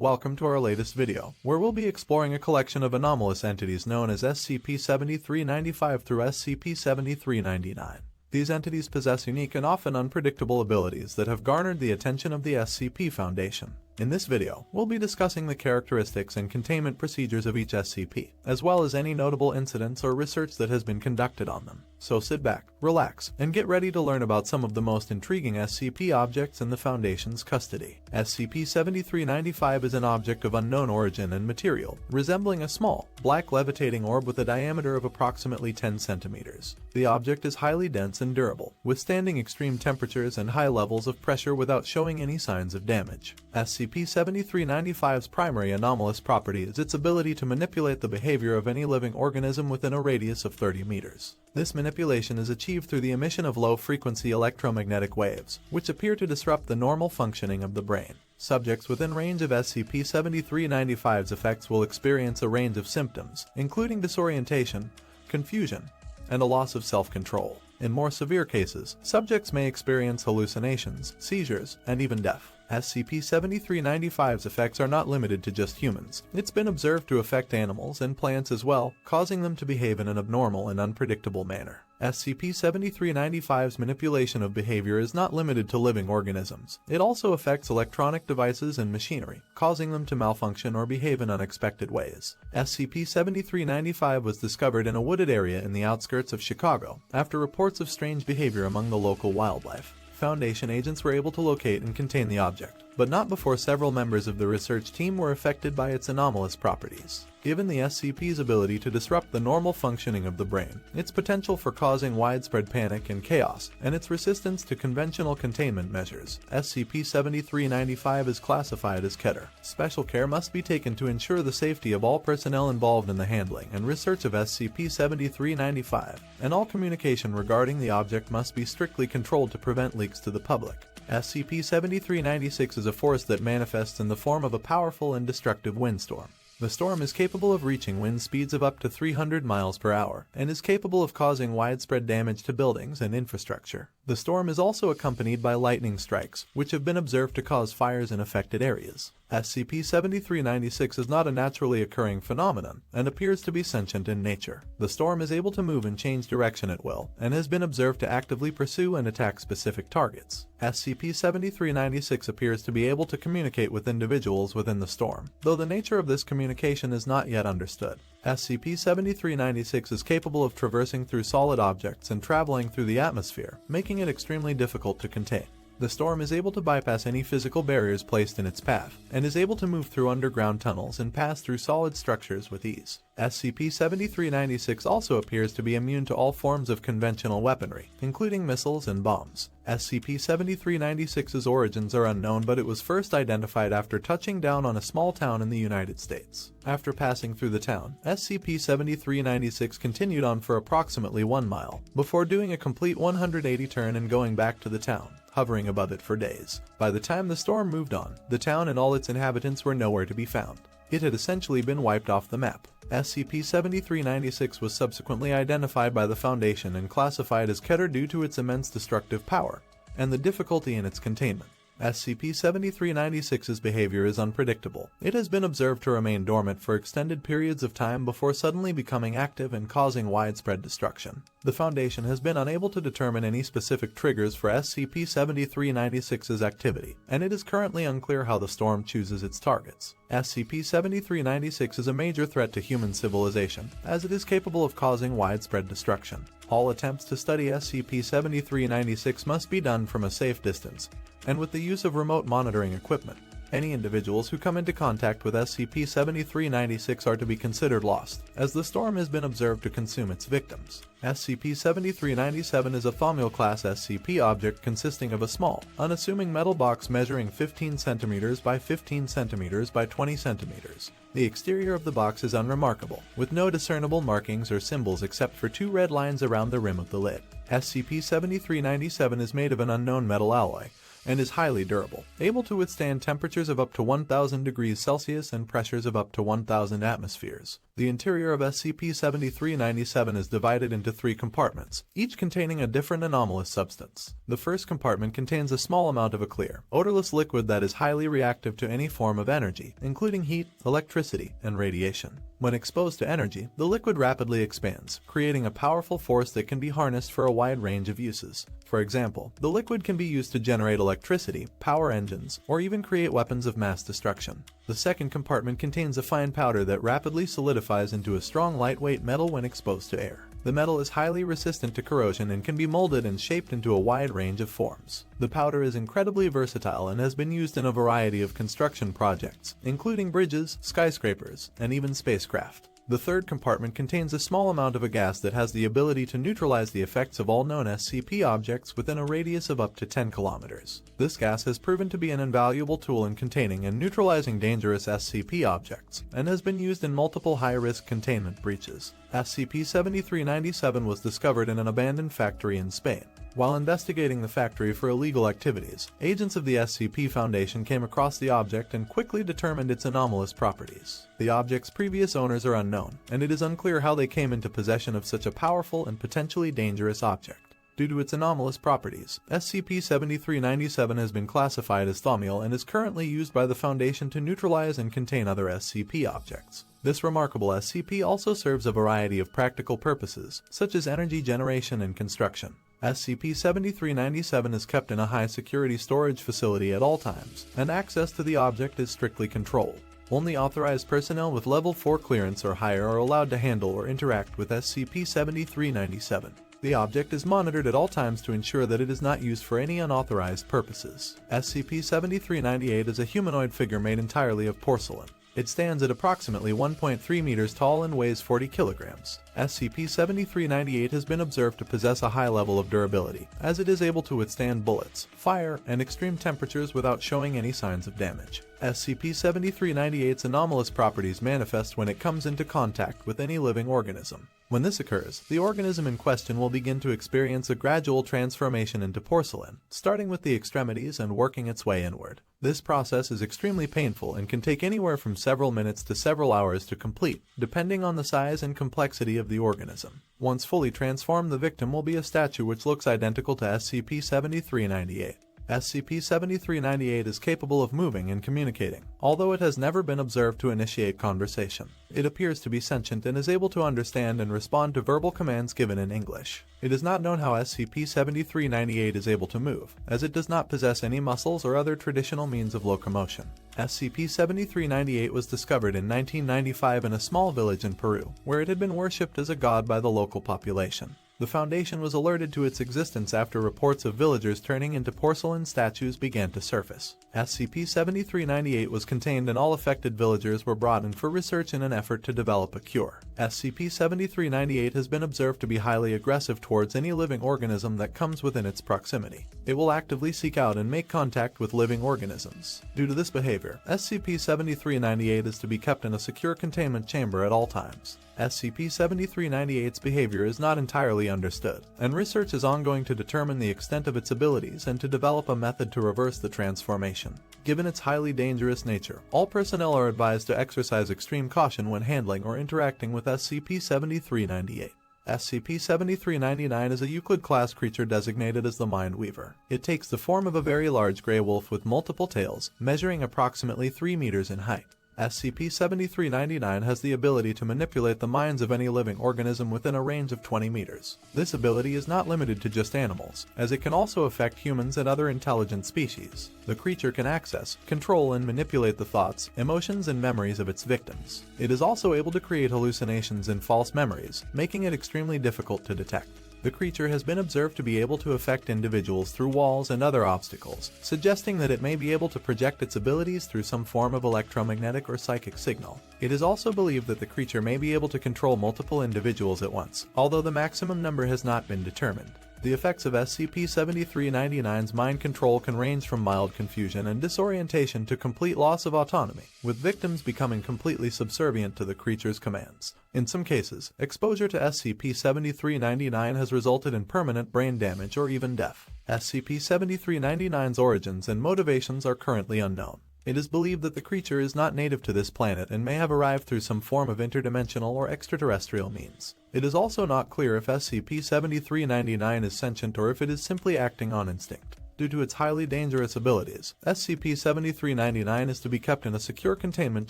Welcome to our latest video, where we'll be exploring a collection of anomalous entities known as SCP-7395 through SCP-7399. These entities possess unique and often unpredictable abilities that have garnered the attention of the SCP Foundation. In this video, we'll be discussing the characteristics and containment procedures of each SCP, as well as any notable incidents or research that has been conducted on them. So sit back, relax, and get ready to learn about some of the most intriguing SCP objects in the Foundation's custody. SCP-7395 is an object of unknown origin and material, resembling a small, black levitating orb with a diameter of approximately 10 centimeters. The object is highly dense and durable, withstanding extreme temperatures and high levels of pressure without showing any signs of damage. SCP-7395's primary anomalous property is its ability to manipulate the behavior of any living organism within a radius of 30 meters. This manipulation is achieved through the emission of low-frequency electromagnetic waves, which appear to disrupt the normal functioning of the brain. Subjects within range of SCP-7395's effects will experience a range of symptoms, including disorientation, confusion, and a loss of self-control. In more severe cases, subjects may experience hallucinations, seizures, and even death. SCP-7395's effects are not limited to just humans. It's been observed to affect animals and plants as well, causing them to behave in an abnormal and unpredictable manner. SCP-7395's manipulation of behavior is not limited to living organisms. It also affects electronic devices and machinery, causing them to malfunction or behave in unexpected ways. SCP-7395 was discovered in a wooded area in the outskirts of Chicago, after reports of strange behavior among the local wildlife. Foundation agents were able to locate and contain the object, but not before several members of the research team were affected by its anomalous properties. Given the SCP's ability to disrupt the normal functioning of the brain, its potential for causing widespread panic and chaos, and its resistance to conventional containment measures, SCP-7395 is classified as Keter. Special care must be taken to ensure the safety of all personnel involved in the handling and research of SCP-7395, and all communication regarding the object must be strictly controlled to prevent leaks to the public. SCP-7396 is a force that manifests in the form of a powerful and destructive windstorm. The storm is capable of reaching wind speeds of up to 300 miles per hour, and is capable of causing widespread damage to buildings and infrastructure. The storm is also accompanied by lightning strikes, which have been observed to cause fires in affected areas. SCP-7396 is not a naturally occurring phenomenon, and appears to be sentient in nature. The storm is able to move and change direction at will, and has been observed to actively pursue and attack specific targets. SCP-7396 appears to be able to communicate with individuals within the storm, though the nature of this communication is not yet understood. SCP-7396 is capable of traversing through solid objects and traveling through the atmosphere, making it extremely difficult to contain. The storm is able to bypass any physical barriers placed in its path, and is able to move through underground tunnels and pass through solid structures with ease. SCP-7396 also appears to be immune to all forms of conventional weaponry, including missiles and bombs. SCP-7396's origins are unknown, but it was first identified after touching down on a small town in the United States. After passing through the town, SCP-7396 continued on for approximately 1 mile, before doing a complete 180 turn and going back to the town, hovering above it for days. By the time the storm moved on, the town and all its inhabitants were nowhere to be found. It had essentially been wiped off the map. SCP-7396 was subsequently identified by the Foundation and classified as Keter due to its immense destructive power, and the difficulty in its containment. SCP-7396's behavior is unpredictable. It has been observed to remain dormant for extended periods of time before suddenly becoming active and causing widespread destruction. The Foundation has been unable to determine any specific triggers for SCP-7396's activity, and it is currently unclear how the storm chooses its targets. SCP-7396 is a major threat to human civilization, as it is capable of causing widespread destruction. All attempts to study SCP-7396 must be done from a safe distance, and with the use of remote monitoring equipment. Any individuals who come into contact with SCP-7396 are to be considered lost, as the storm has been observed to consume its victims. SCP-7397 is a Thaumiel-class SCP object consisting of a small, unassuming metal box measuring 15 cm by 15 cm by 20 cm. The exterior of the box is unremarkable, with no discernible markings or symbols except for 2 red lines around the rim of the lid. SCP-7397 is made of an unknown metal alloy, and is highly durable, able to withstand temperatures of up to 1000 degrees Celsius and pressures of up to 1000 atmospheres. The interior of SCP-7397 is divided into 3 compartments, each containing a different anomalous substance. The first compartment contains a small amount of a clear, odorless liquid that is highly reactive to any form of energy, including heat, electricity, and radiation. When exposed to energy, the liquid rapidly expands, creating a powerful force that can be harnessed for a wide range of uses. For example, the liquid can be used to generate electricity, power engines, or even create weapons of mass destruction. The second compartment contains a fine powder that rapidly solidifies into a strong lightweight metal when exposed to air. The metal is highly resistant to corrosion and can be molded and shaped into a wide range of forms. The powder is incredibly versatile and has been used in a variety of construction projects, including bridges, skyscrapers, and even spacecraft. The third compartment contains a small amount of a gas that has the ability to neutralize the effects of all known SCP objects within a radius of up to 10 kilometers. This gas has proven to be an invaluable tool in containing and neutralizing dangerous SCP objects, and has been used in multiple high-risk containment breaches. SCP-7397 was discovered in an abandoned factory in Spain. While investigating the factory for illegal activities, agents of the SCP Foundation came across the object and quickly determined its anomalous properties. The object's previous owners are unknown, and it is unclear how they came into possession of such a powerful and potentially dangerous object. Due to its anomalous properties, SCP-7397 has been classified as Thaumiel and is currently used by the Foundation to neutralize and contain other SCP objects. This remarkable SCP also serves a variety of practical purposes, such as energy generation and construction. SCP-7397 is kept in a high-security storage facility at all times, and access to the object is strictly controlled. Only authorized personnel with Level 4 clearance or higher are allowed to handle or interact with SCP-7397. The object is monitored at all times to ensure that it is not used for any unauthorized purposes. SCP-7398 is a humanoid figure made entirely of porcelain. It stands at approximately 1.3 meters tall and weighs 40 kilograms. SCP-7398 has been observed to possess a high level of durability, as it is able to withstand bullets, fire, and extreme temperatures without showing any signs of damage. SCP-7398's anomalous properties manifest when it comes into contact with any living organism. When this occurs, the organism in question will begin to experience a gradual transformation into porcelain, starting with the extremities and working its way inward. This process is extremely painful and can take anywhere from several minutes to several hours to complete, depending on the size and complexity of the organism. Once fully transformed, the victim will be a statue which looks identical to SCP-7398. SCP-7398 is capable of moving and communicating, although it has never been observed to initiate conversation. It appears to be sentient and is able to understand and respond to verbal commands given in English. It is not known how SCP-7398 is able to move, as it does not possess any muscles or other traditional means of locomotion. SCP-7398 was discovered in 1995 in a small village in Peru, where it had been worshipped as a god by the local population. The Foundation was alerted to its existence after reports of villagers turning into porcelain statues began to surface. SCP-7398 was contained and all affected villagers were brought in for research in an effort to develop a cure. SCP-7398 has been observed to be highly aggressive towards any living organism that comes within its proximity. It will actively seek out and make contact with living organisms. Due to this behavior, SCP-7398 is to be kept in a secure containment chamber at all times. SCP-7398's behavior is not entirely understood, and research is ongoing to determine the extent of its abilities and to develop a method to reverse the transformation. Given its highly dangerous nature, all personnel are advised to exercise extreme caution when handling or interacting with SCP-7398. SCP-7399 is a Euclid-class creature designated as the Mind Weaver. It takes the form of a very large gray wolf with multiple tails, measuring approximately 3 meters in height. SCP-7399 has the ability to manipulate the minds of any living organism within a range of 20 meters. This ability is not limited to just animals, as it can also affect humans and other intelligent species. The creature can access, control, and manipulate the thoughts, emotions, and memories of its victims. It is also able to create hallucinations and false memories, making it extremely difficult to detect. The creature has been observed to be able to affect individuals through walls and other obstacles, suggesting that it may be able to project its abilities through some form of electromagnetic or psychic signal. It is also believed that the creature may be able to control multiple individuals at once, although the maximum number has not been determined. The effects of SCP-7399's mind control can range from mild confusion and disorientation to complete loss of autonomy, with victims becoming completely subservient to the creature's commands. In some cases, exposure to SCP-7399 has resulted in permanent brain damage or even death. SCP-7399's origins and motivations are currently unknown. It is believed that the creature is not native to this planet and may have arrived through some form of interdimensional or extraterrestrial means. It is also not clear if SCP-7399 is sentient or if it is simply acting on instinct. Due to its highly dangerous abilities, SCP-7399 is to be kept in a secure containment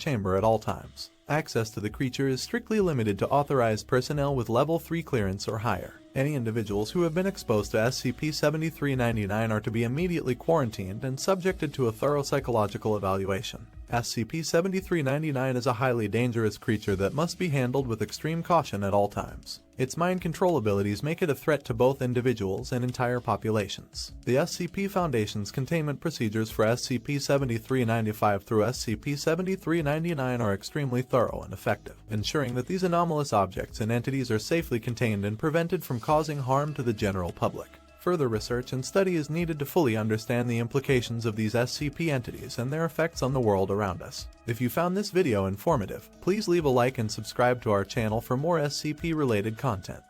chamber at all times. Access to the creature is strictly limited to authorized personnel with Level 3 clearance or higher. Any individuals who have been exposed to SCP-7399 are to be immediately quarantined and subjected to a thorough psychological evaluation. SCP-7399 is a highly dangerous creature that must be handled with extreme caution at all times. Its mind control abilities make it a threat to both individuals and entire populations. The SCP Foundation's containment procedures for SCP-7395 through SCP-7399 are extremely thorough and effective, ensuring that these anomalous objects and entities are safely contained and prevented from causing harm to the general public. Further research and study is needed to fully understand the implications of these SCP entities and their effects on the world around us. If you found this video informative, please leave a like and subscribe to our channel for more SCP-related content.